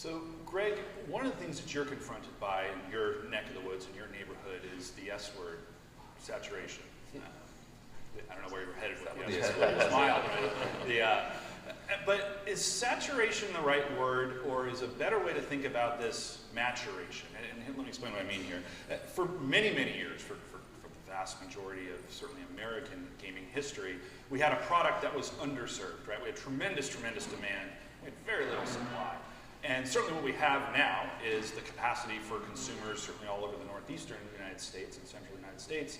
So, Greg, one of the things that you're confronted by in your neck of the woods, in your neighborhood, is the S word, saturation. I don't know where you're headed with that. Yeah. Smile, right? But is saturation the right word, or is a better way to think about this maturation? And let me explain what I mean here. For many, many years, for the vast majority of certainly American gaming history, we had a product that was underserved, right? We had tremendous, tremendous demand. We had very little supply. And certainly what we have now is the capacity for consumers, certainly all over the northeastern United States and central United States,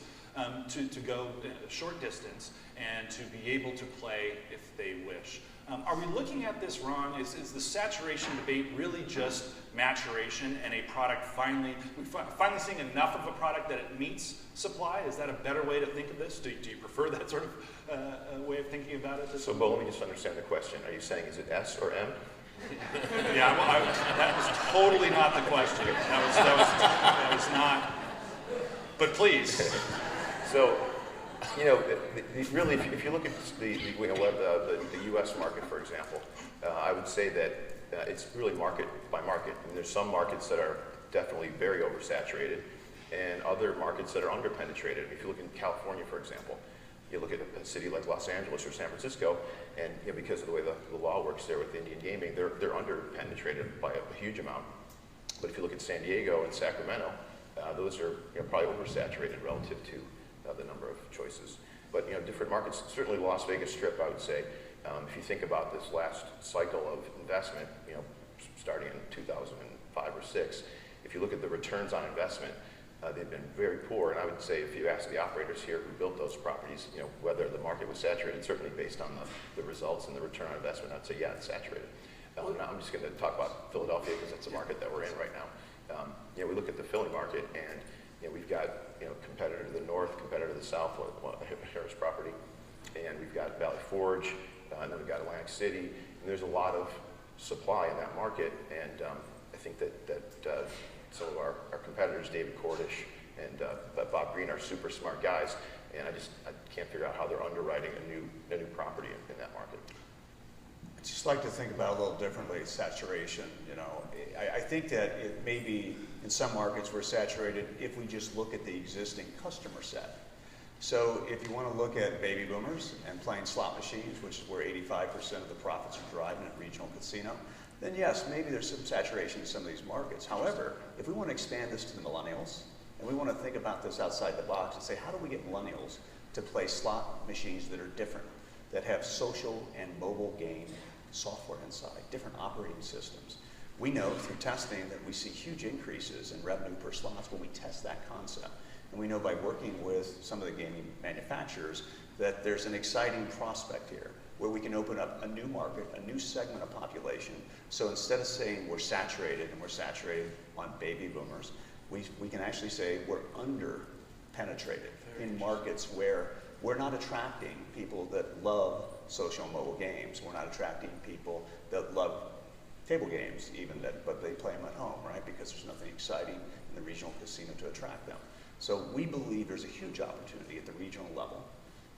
to go a short distance and to be able to play if they wish. Are we looking at this wrong? Is the saturation debate really just maturation and a product finally seeing enough of a product that it meets supply? Is that a better way to think of this? Do you prefer that sort of way of thinking about it? So, Bo, let me just understand the question. Are you saying is it S or M? Yeah, that was totally not the question. That was not. But please. So, you know, really, if you look at the U.S. market, for example, I would say that it's really market by market. I mean, there's some markets that are definitely very oversaturated, and other markets that are underpenetrated. If you look in California, for example, you look at a city like Los Angeles or San Francisco, and you know, because of the way the law works there with Indian gaming, they're underpenetrated by a huge amount. But if you look at San Diego and Sacramento, those are probably oversaturated relative to the number of choices. But different markets, certainly the Las Vegas Strip, I would say, if you think about this last cycle of investment, starting in 2005 or 6, if you look at the returns on investment, they've been very poor. And I would say if you ask the operators here who built those properties, whether the market was saturated, certainly based on the results and the return on investment, I'd say, yeah, it's saturated. Now I'm just going to talk about Philadelphia because that's the market that we're in right now. We look at the Philly market, and we've got competitor to the north, competitor to the south, Harris property, and we've got Valley Forge, and then we've got Atlantic City, and there's a lot of supply in that market, and I think that some of our competitors, David Cordish and Bob Green, are super smart guys, and I can't figure out how they're underwriting a new property in that market. I just like to think about it a little differently. Saturation, I think that it may be in some markets we're saturated if we just look at the existing customer set. So if you want to look at baby boomers and playing slot machines, which is where 85% of the profits are derived in a regional casino, then yes, maybe there's some saturation in some of these markets. However, if we want to expand this to the millennials, and we want to think about this outside the box and say, how do we get millennials to play slot machines that are different, that have social and mobile game software inside, different operating systems? We know through testing that we see huge increases in revenue per slots when we test that concept. And we know by working with some of the gaming manufacturers that there's an exciting prospect here where we can open up a new market, a new segment of population. So instead of saying we're saturated and we're saturated on baby boomers, we can actually say we're under-penetrated in markets where we're not attracting people that love social and mobile games. We're not attracting people that love table games even, but they play them at home, right? Because there's nothing exciting in the regional casino to attract them. So we believe there's a huge opportunity at the regional level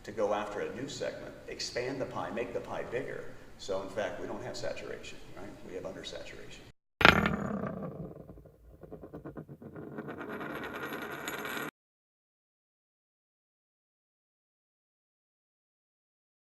to go after a new segment, expand the pie, make the pie bigger. So in fact, we don't have saturation, right? We have undersaturation.